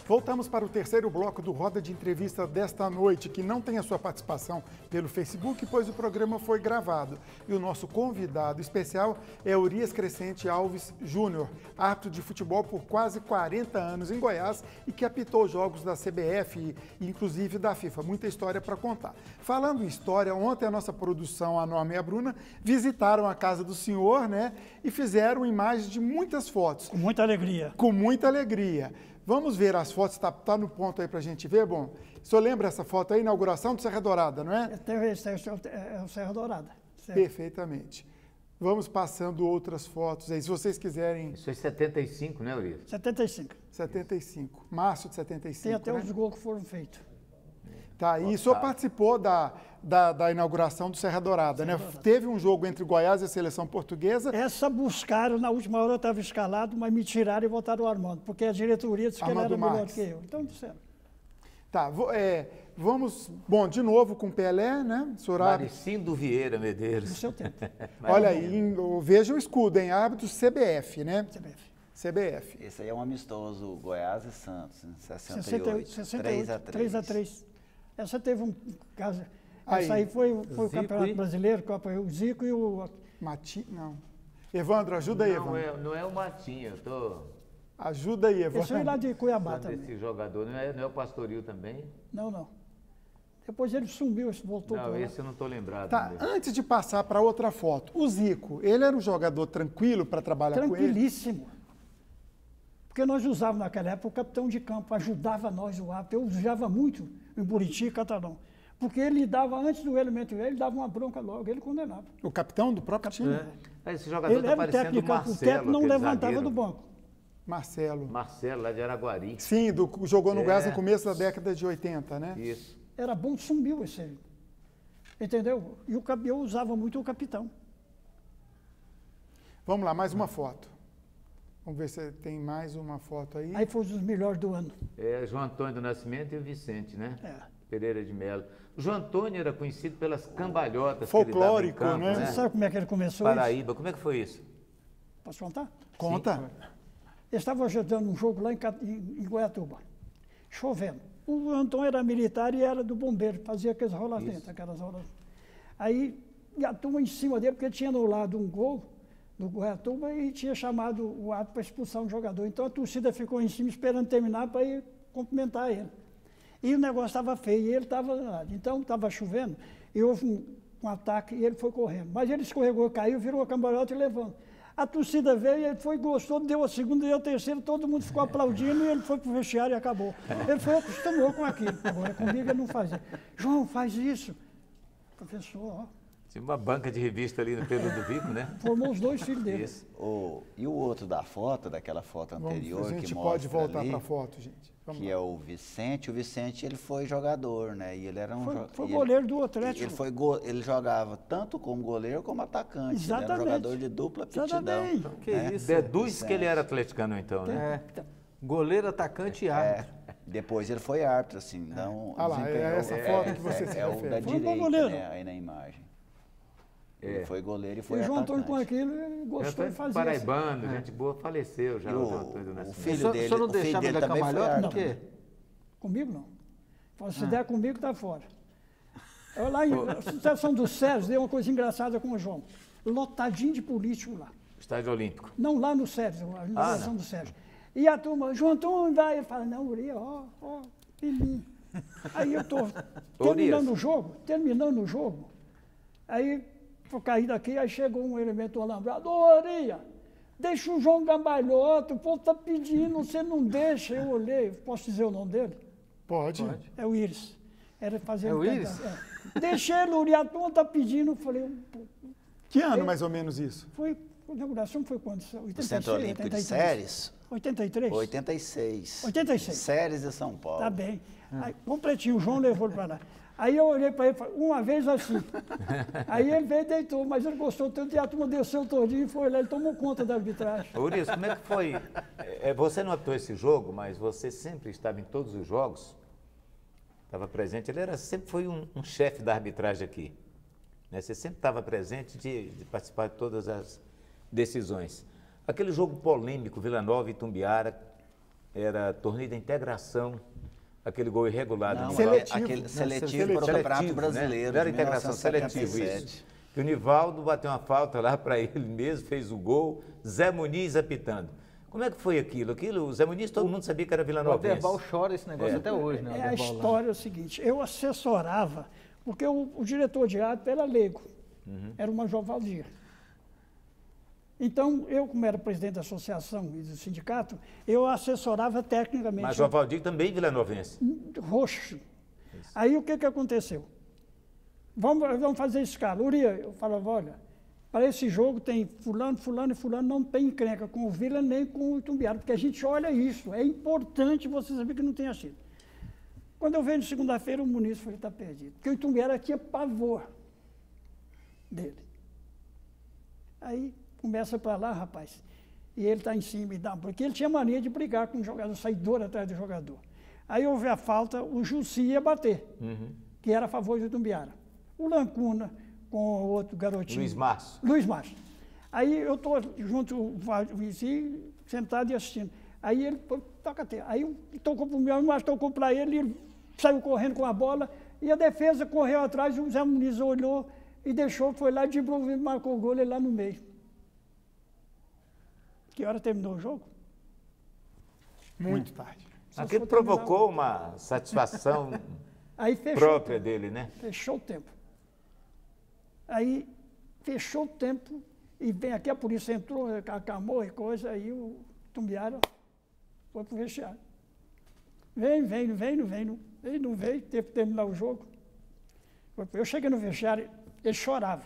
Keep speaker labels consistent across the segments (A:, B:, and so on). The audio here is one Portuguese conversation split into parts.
A: Voltamos para o terceiro bloco do Roda de Entrevista desta noite, que não tem a sua participação pelo Facebook, pois o programa foi gravado. E o nosso convidado especial é Urias Crescente Alves Júnior, árbitro de futebol por quase 40 anos em Goiás e que apitou jogos da CBF e inclusive da FIFA. Muita história para contar. Falando em história, ontem a nossa produção, a Norma e a Bruna, visitaram a casa do senhor, né? E fizeram imagens de muitas fotos.
B: Com muita alegria.
A: Com muita alegria. Vamos ver as fotos, tá no ponto aí para a gente ver, bom? O senhor lembra essa foto aí, inauguração do Serra Dourada, não é?
B: É o Serra Dourada. Certo.
A: Perfeitamente. Vamos passando outras fotos aí, se vocês quiserem.
C: Isso é 75, né, Urias?
B: 75.
A: 75, março de 75,
B: Tem até
A: né?
B: os gols que foram feitos.
A: Tá, e o senhor participou da inauguração do Serra Dourada, né? Teve um jogo entre Goiás e a seleção portuguesa.
B: Essa buscaram, na última hora eu estava escalado, mas me tiraram e botaram o Armando, porque a diretoria disse que ele era melhor que eu. Então disseram.
A: Tá, vamos, bom, de novo com Pelé, né?
C: Maricindo Vieira Medeiros.
B: No seu tempo.
A: Olha aí, veja o escudo, hein? Árbitro CBF, né? CBF.
D: Esse aí é um amistoso Goiás e Santos, em 68.
B: 68, 3-3. Essa teve um caso.
A: Aí,
B: essa aí foi o Campeonato Brasileiro, o Zico e o...
A: Não. Evandro, ajuda aí, Evandro.
C: Não é o Matinho, eu tô...
A: Ajuda aí, Evandro.
B: Esse foi lá de Cuiabá também.
C: Esse jogador, não é o Pastoril também?
B: Não. Depois ele sumiu, voltou.
C: Não, esse eu não estou lembrado.
A: Tá, antes de passar para outra foto, o Zico, ele era um jogador tranquilo para trabalhar com ele?
B: Tranquilíssimo. Porque nós usávamos naquela época o capitão de campo, ajudava nós o árbitro. Eu usava muito em Buriti e Catalão. Porque ele dava, antes do elemento, ele dava uma bronca logo, ele condenava.
A: O capitão do próprio time?
C: Esse jogador
B: ele
C: está parecendo o Marcelo.
B: O técnico não levantava
C: zagueiro.
B: do banco.
A: Marcelo,
C: lá de Araguari.
A: Sim, jogou no Goiás no começo da década de 80, né?
C: Isso.
B: Era bom, sumiu esse aí. Entendeu? E eu usava muito o capitão.
A: Vamos lá, mais uma foto. Vamos ver se tem mais uma foto aí.
B: Aí foi os melhores do ano.
C: João Antônio do Nascimento e o Vicente, né? Pereira de Melo. O João Antônio era conhecido pelas cambalhotas
A: folclórico,
C: que ele dava em campo,
A: né?
B: Você sabe como é que ele começou
C: Paraíba, como é que foi isso?
B: Posso contar?
A: Conta.
B: Eu estava ajudando um jogo lá em Goiatuba, chovendo. O Antônio era militar e era do bombeiro, fazia aquelas rolas aquelas rolas. Aí a turma em cima dele, porque tinha anulado um gol do Goiatuba e tinha chamado o árbitro para expulsar um jogador. Então a torcida ficou em cima esperando terminar para ir cumprimentar ele. E o negócio estava feio, e ele estava... Então estava chovendo, e houve um ataque e ele foi correndo. Mas ele escorregou, caiu, virou a cambalhota e levando. A torcida veio, ele foi, gostou, deu a segunda, deu a terceira, todo mundo ficou aplaudindo e ele foi pro vestiário e acabou. Ele foi, acostumou com aquilo. Agora comigo ele não fazia. João, faz isso. Professor, ó.
C: Tinha uma banca de revista ali no Pelo do Vico, né?
B: Formou os dois filhos dele.
C: Isso.
D: E o outro da foto, daquela foto anterior,
A: a gente
D: que
A: pode
D: mostra
A: voltar
D: ali,
A: para a foto, gente. Vamos
D: que
A: lá.
D: é o Vicente. O Vicente, ele foi jogador, né? E ele era
B: Foi goleiro do Atlético.
D: Ele jogava tanto como goleiro como atacante.
B: Exatamente.
D: Ele era um jogador de dupla aptidão.
B: Exatamente.
E: Que isso?
C: Deduz que ele era atleticano, então, né?
E: Goleiro, atacante e árbitro.
D: Depois ele foi árbitro, assim. Então,
A: lá, é essa foto que você se
D: o
A: refere.
D: da
B: Foi um bom
D: direita,
B: goleiro.
D: né? Aí na imagem. Ele foi goleiro e foi
B: E o João Antônio
D: atacante.
B: com aquilo, ele gostou de fazer.
C: Paraibano, gente boa, faleceu já,
D: E
C: o João Antônio do
D: o
C: Nascimento.
D: filho dele,
E: O senhor não
D: o filho
E: deixava
D: dele
E: ele
D: também foi
E: cambalhota,
D: árbitro.
E: por quê?
B: Comigo não. Se der comigo, tá fora. Eu lá em situação do Sérgio, deu uma coisa engraçada com o João. Lotadinho de político lá.
C: Estádio Olímpico.
B: Não, lá no Sérgio, a inauguração do Sérgio. E a turma, João Antônio, vai. Ele fala, não, Urias, em mim. Aí eu tô terminando o jogo. Aí, vou cair daqui, aí chegou um elemento alambrado, Urias, deixa o João Gambalhota, o povo tá pedindo, você não deixa. Eu olhei, posso dizer o nome dele?
A: Pode.
B: É o Íris. Era fazer
E: o Íris?
B: Deixei ele, Urias, a turma tá pedindo. Eu falei,
A: Que ano mais ou menos isso?
B: a inauguração foi quando? 86,
D: O Centro Olímpico
B: 83.
D: de Séries?
B: 83?
D: 86.
B: 86.
D: Séries de São Paulo.
B: Tá bem. Aí, completinho, o João levou ele para lá. Aí eu olhei para ele e falei, uma vez assim. Aí ele veio e deitou, mas ele gostou tanto e a turma desceu todinho e foi lá, ele tomou conta da arbitragem.
C: Urias, como é que foi? Você não apitou esse jogo, mas você sempre estava em todos os jogos, estava presente, ele sempre foi um chefe da arbitragem aqui. Né? Você sempre estava presente de participar de todas as decisões. Aquele jogo polêmico, Vila Nova e Itumbiara, era torneio de integração, aquele gol irregular.
D: Não,
C: do
A: seletivo.
D: aquele seletivo para o Campeonato Brasileiro.
C: Não era
D: de
C: integração, seletivo
D: 1977.
C: isso. Que o Nivaldo bateu uma falta lá para ele mesmo, fez o gol, Zé Muniz apitando. Como é que foi aquilo? O Zé Muniz, todo mundo sabia que era
E: O
C: vilanovense.
E: Aderbal chora esse negócio até hoje, né?
B: A história é o seguinte, eu assessorava, porque o diretor de árbitro era leigo, era o Major Valdir. Então, eu, como era presidente da associação e do sindicato, eu assessorava tecnicamente.
C: Major Valdir também vilanovense.
B: Roxo. Aí o que aconteceu? Vamos fazer escala. Uria, eu falava, olha, para esse jogo tem fulano, fulano e fulano, não tem encrenca com o Vila nem com o Itumbiara, porque a gente olha isso, é importante você saber que não tenha sido. Quando eu vejo segunda-feira, o Muniz falou, está perdido, porque o Itumbiara tinha pavor dele. Aí começa para lá, rapaz, e ele está em cima e dá, porque ele tinha mania de brigar com o jogador, saidor atrás do jogador. Aí houve a falta, o Jussi ia bater, que era a favor do Itumbiara. O Lancuna com o outro garotinho.
C: Luiz Márcio.
B: Luiz Márcio. Aí eu estou junto, o vizinho, sentado e assistindo. Aí ele, toca até. Aí eu tocou para o meu, mas tocou para ele, ele saiu correndo com a bola, e a defesa correu atrás, o Zé Muniz olhou e deixou, foi lá, driblou e marcou o gol, ele lá no meio. Que hora terminou o jogo?
A: Muito tarde.
C: Aquilo provocou uma satisfação
B: aí fechou
C: própria dele, né?
B: Fechou o tempo. Aí fechou o tempo e vem aqui, a polícia entrou, acalmou e coisa, aí o Itumbiara foi para o vestiário. Vem, não veio, teve que terminar o jogo. Eu cheguei no vestiário, ele chorava.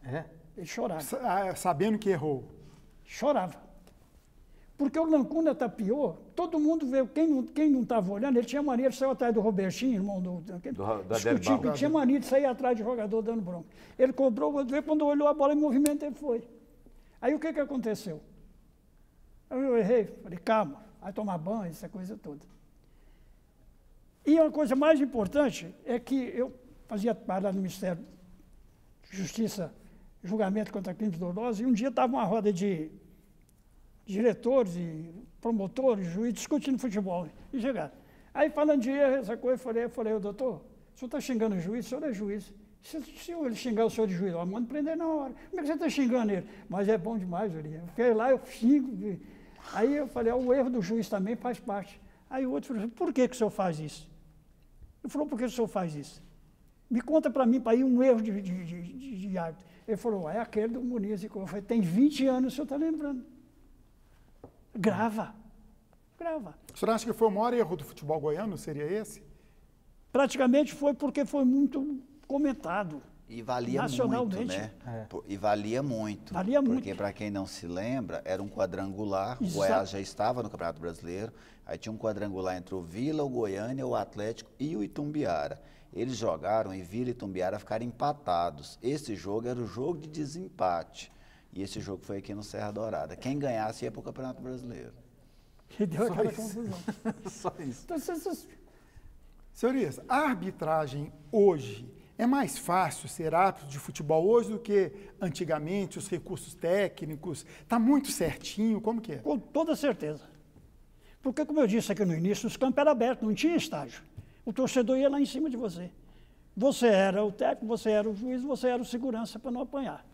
E: É?
B: Ele chorava.
A: Sabendo que errou.
B: Chorava. Porque o Lancuna tapiou, todo mundo veio, quem não estava olhando, ele tinha mania de sair atrás do Robertinho, irmão do discutir, ele tinha mania de sair atrás de jogador dando bronca. Ele cobrou, quando olhou a bola em movimento, ele foi. Aí o que aconteceu? Eu errei, falei, calma, vai tomar banho, essa coisa toda. E uma coisa mais importante é que eu fazia parte lá no Ministério de Justiça, julgamento contra crimes dolosos, e um dia estava uma roda de diretores e promotores, juízes, discutindo futebol. E chegaram. Aí, falando de erro, essa coisa, eu falei, doutor, o senhor está xingando o juiz? O senhor é juiz. Se ele xingar o senhor de juiz, eu mando prender na hora. Como é que você está xingando ele? Mas é bom demais, Uri. Eu fiquei lá, eu xingo. Aí eu falei, o erro do juiz também faz parte. Aí o outro falou, por que o senhor faz isso? Ele falou, por que o senhor faz isso? Me conta para mim, para ir um erro de árbitro. Ele falou, é aquele do Muniz. Eu falei, tem 20 anos, o senhor está lembrando. Grava.
A: O senhor acha que foi o maior erro do futebol goiano? Seria esse?
B: Praticamente foi porque foi muito comentado.
D: E valia
B: nacionalmente.
D: muito, né? E valia muito.
B: Valia muito.
D: Porque, para quem não se lembra, era um quadrangular.
B: Exato.
D: O Goiás já estava no Campeonato Brasileiro. Aí tinha um quadrangular entre o Vila, o Goiânia, o Atlético e o Itumbiara. Eles jogaram e Vila e Itumbiara ficaram empatados. Esse jogo era o jogo de desempate. E esse jogo foi aqui no Serra Dourada. Quem ganhasse ia para o Campeonato Brasileiro.
B: Que deu aquela confusão.
E: Só isso.
B: Então,
A: Senhorias, a arbitragem hoje é mais fácil ser árbitro de futebol hoje do que antigamente, os recursos técnicos? Está muito certinho, como que é?
B: com toda certeza. Porque, como eu disse aqui no início, os campos eram abertos, não tinha estágio. O torcedor ia lá em cima de você. Você era o técnico, você era o juiz, você era o segurança para não apanhar.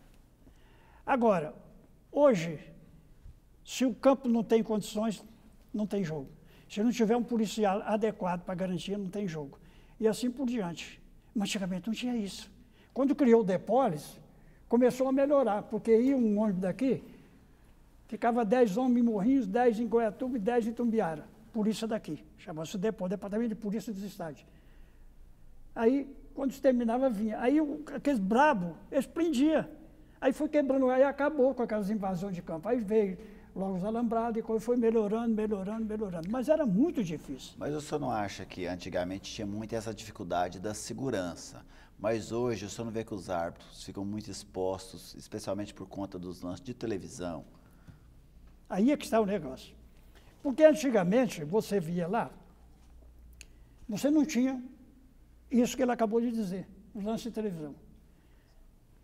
B: Agora, hoje, se o campo não tem condições, não tem jogo. Se não tiver um policial adequado para garantir, não tem jogo. E assim por diante. Mas antigamente não tinha isso. Quando criou o Depolis, começou a melhorar, porque ia um ônibus daqui, ficava 10 homens em Morrinhos, 10 em Goiatuba e 10 em Tumbiara. Polícia daqui. Chamava-se Depolis, Departamento de Polícia dos Estádios. Aí, quando terminava, vinha. Aí, aqueles brabos, eles prendiam. Aí foi quebrando, aí acabou com aquelas invasões de campo. Aí veio logo os alambrados e foi melhorando. Mas era muito difícil.
D: Mas o senhor não acha que antigamente tinha muito essa dificuldade da segurança? Mas hoje o senhor não vê que os árbitros ficam muito expostos, especialmente por conta dos lances de televisão?
B: Aí é que está o negócio. Porque antigamente, você via lá, você não tinha isso que ele acabou de dizer, os lances de televisão.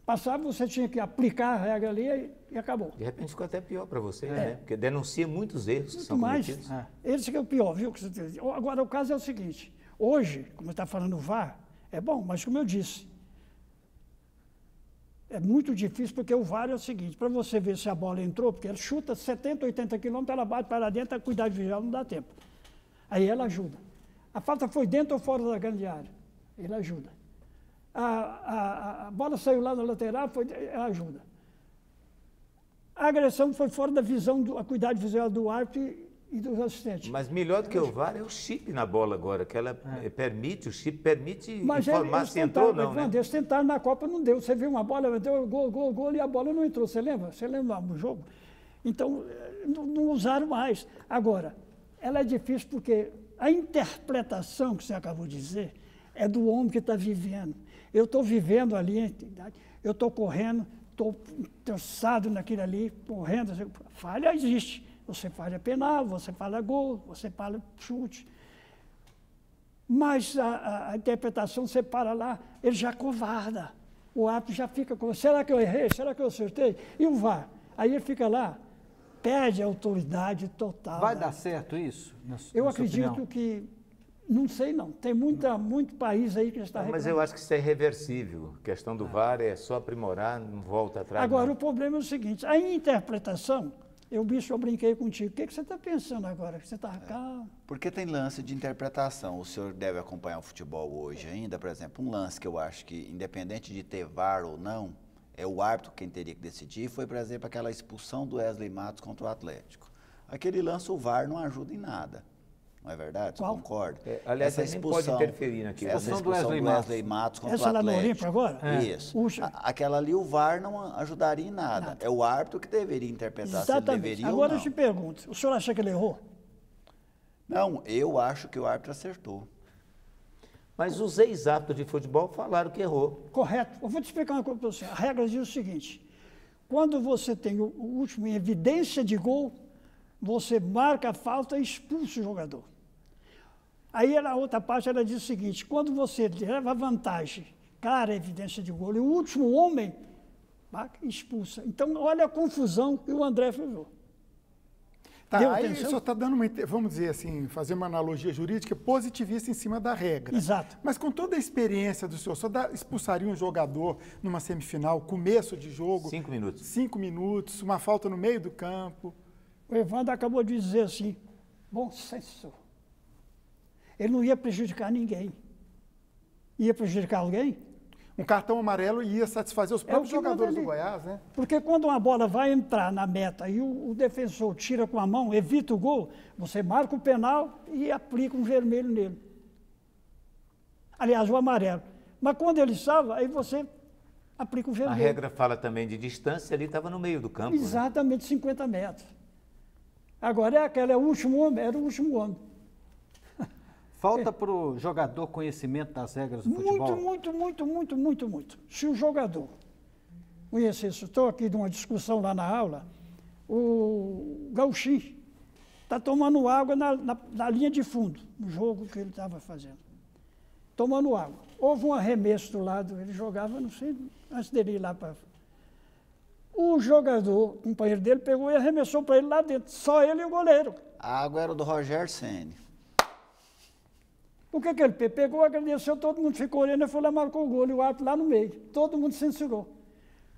B: Passava, você tinha que aplicar a regra ali e acabou.
C: De repente ficou até pior para você, né? Porque denuncia muitos erros que
B: Muito
C: são
B: mais.
C: cometidos.
B: Esse que é o pior, viu? Agora, o caso é o seguinte. Hoje, como está falando o VAR, é bom, mas como eu disse, é muito difícil, porque o VAR é o seguinte, para você ver se a bola entrou, porque ela chuta 70, 80 quilômetros, ela bate para dentro, a cuidar de visual não dá tempo. Aí ela ajuda. A falta foi dentro ou fora da grande área? Ele ajuda. A bola saiu lá na lateral, ela ajuda. A agressão foi fora da visão, a cuidar de visual do árbitro e dos assistentes.
C: Mas melhor do que o VAR é o chip na bola agora, que ela permite, o chip permite informar se entrou ou não, né?
B: Eles tentaram na Copa, não deu. Você viu uma bola, deu gol, e a bola não entrou. Você lembra? Você lembra do jogo? Então, não usaram mais. Agora, ela é difícil porque a interpretação que você acabou de dizer é do homem que está vivendo. Eu estou vivendo ali, eu estou correndo, estou interessado naquilo ali, correndo. Falha existe. Você falha penal, você falha gol, você falha chute. Mas a interpretação, você para lá, ele já covarda. O árbitro já fica com... Será que eu errei? Será que eu acertei? E o VAR? Aí ele fica lá, perde a autoridade total.
E: Vai dar certo isso?
B: Eu acredito que... Não sei não. Tem muito país aí que está reclamando.
C: Mas eu acho que isso é irreversível. A questão do VAR é só aprimorar, não volta atrás.
B: Agora,
C: não.
B: o problema é o seguinte, a interpretação... Eu brinquei contigo. O que você está pensando agora? Você está calmo?
D: Porque tem lance de interpretação. O senhor deve acompanhar o futebol hoje ainda, por exemplo, um lance que eu acho que, independente de ter VAR ou não, é o árbitro quem teria que decidir, foi, por exemplo, aquela expulsão do Wesley Matos contra o Atlético. Aquele lance, o VAR não ajuda em nada. Não é verdade? Você concorda?
C: Aliás, essa expulsão, nem pode interferir naquilo.
D: Essa expulsão do Wesley Matos contra o Atlético.
B: Essa lá no Olímpio agora?
D: Isso. Aquela ali o VAR não ajudaria em nada. É o árbitro que deveria interpretar se ele deveria
B: agora
D: ou não.
B: Eu te pergunto, o senhor acha que ele errou?
D: Não, eu acho que o árbitro acertou.
C: Mas os ex-árbitros de futebol falaram que errou.
B: Correto. Eu vou te explicar uma coisa para você. A regra diz o seguinte, quando você tem o último em evidência de gol, você marca a falta e expulsa o jogador. Aí a outra parte ela diz o seguinte, quando você leva vantagem, clara evidência de gol, e o último homem expulsa. Então, olha a confusão que o André fez.
A: Tá, aí o senhor está dando vamos dizer assim, fazer uma analogia jurídica positivista em cima da regra.
B: Exato.
A: Mas com toda a experiência do senhor, expulsaria um jogador numa semifinal, começo de jogo?
C: 5 minutos.
A: 5 minutos, uma falta no meio do campo.
B: O Evandro acabou de dizer assim, bom senso. Ele não ia prejudicar ninguém. Ia prejudicar alguém?
A: Um cartão amarelo ia satisfazer os próprios jogadores do Goiás, né?
B: Porque quando uma bola vai entrar na meta e o defensor tira com a mão, evita o gol, você marca o penal e aplica um vermelho nele. Aliás, o amarelo. Mas quando ele salva, aí você aplica o vermelho.
C: A regra fala também de distância, ali estava no meio do campo.
B: Exatamente, 50 metros. Agora era o último homem.
E: Falta para o jogador conhecimento das regras do futebol?
B: Muito. Se o jogador conhecesse, estou aqui de uma discussão lá na aula, o Gauchinho está tomando água na linha de fundo, no jogo que ele estava fazendo. Tomando água. Houve um arremesso do lado, ele jogava, não sei, antes dele ir lá para... O jogador, o companheiro dele, pegou e arremessou para ele lá dentro, só ele e o goleiro.
D: A água era do Rogério Ceni.
B: O que ele pegou, agradeceu, todo mundo ficou olhando, ele foi lá, marcou o gol, e o árbitro lá no meio. Todo mundo censurou.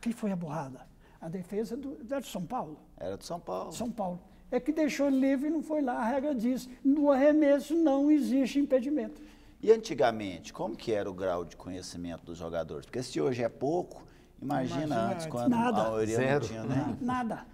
B: Quem foi a borrada? A defesa era de São Paulo.
D: Era de São Paulo.
B: São Paulo. É que deixou ele livre e não foi lá. A regra diz, no arremesso não existe impedimento.
D: E antigamente, como que era o grau de conhecimento dos jogadores? Porque se hoje é pouco, imagina antes, quando a maioria não tinha nem...
B: Nada.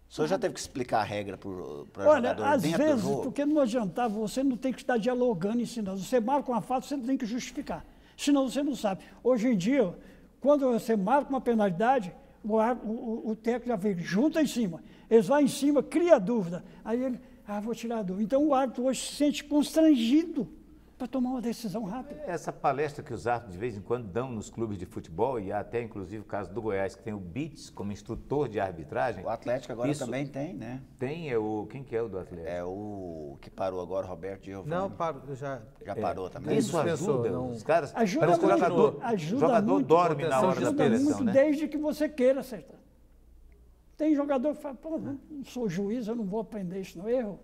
D: O senhor já teve que explicar a regra para o jogador
B: Olha, às
D: dentro
B: vezes,
D: do jogo?
B: porque não adiantava, você não tem que estar dialogando, ensinando. Você marca uma falta, você tem que justificar. Senão você não sabe. Hoje em dia, quando você marca uma penalidade, o técnico já vem junto em cima. Eles vão em cima, cria dúvida. Aí ele, vou tirar a dúvida. Então o árbitro hoje se sente constrangido para tomar uma decisão rápida.
C: Essa palestra que os árbitros de vez em quando dão nos clubes de futebol, e até inclusive o caso do Goiás, que tem o Bits como instrutor de arbitragem.
D: O Atlético agora também tem, né?
C: Tem, quem que é o do Atlético?
D: É o que parou agora, Roberto Giovanni.
E: Não, já
D: parou também.
C: Isso ajuda os caras?
B: Ajuda
C: parece que o
B: muito,
C: jogador
B: muito,
C: dorme na hora da
B: ajuda
C: preleção,
B: muito,
C: né?
B: desde que você queira acertar. Tem jogador que fala, pô, não sou juiz, eu não vou aprender isso, não é erro.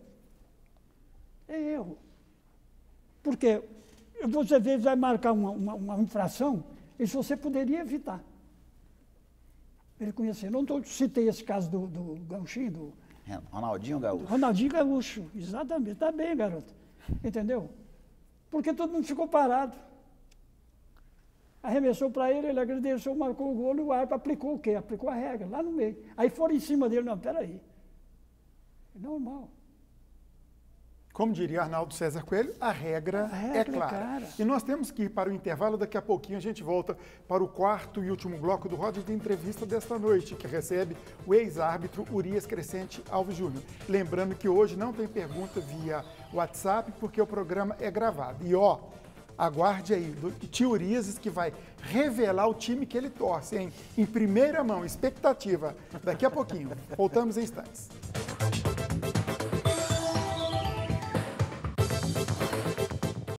B: É erro. Porque você às vezes vai marcar uma infração, isso você poderia evitar. Ele conhecia. Não citei esse caso do Gauchinho, do
D: Ronaldinho Gaúcho.
B: Ronaldinho Gaúcho, exatamente. Está bem, garoto. Entendeu? Porque todo mundo ficou parado. Arremessou para ele, ele agradeceu, marcou o gol e o árbitro aplicou o quê? Aplicou a regra, lá no meio. Aí foram em cima dele, não, peraí. É normal.
A: Como diria Arnaldo César Coelho, a regra é clara. E nós temos que ir para o intervalo, daqui a pouquinho a gente volta para o quarto e último bloco do Roda de Entrevista desta noite, que recebe o ex-árbitro Urias Crescente Alves Júnior. Lembrando que hoje não tem pergunta via WhatsApp, porque o programa é gravado. E aguarde aí, do tio Urias, que vai revelar o time que ele torce, hein? Em primeira mão, expectativa. Daqui a pouquinho. Voltamos em instantes.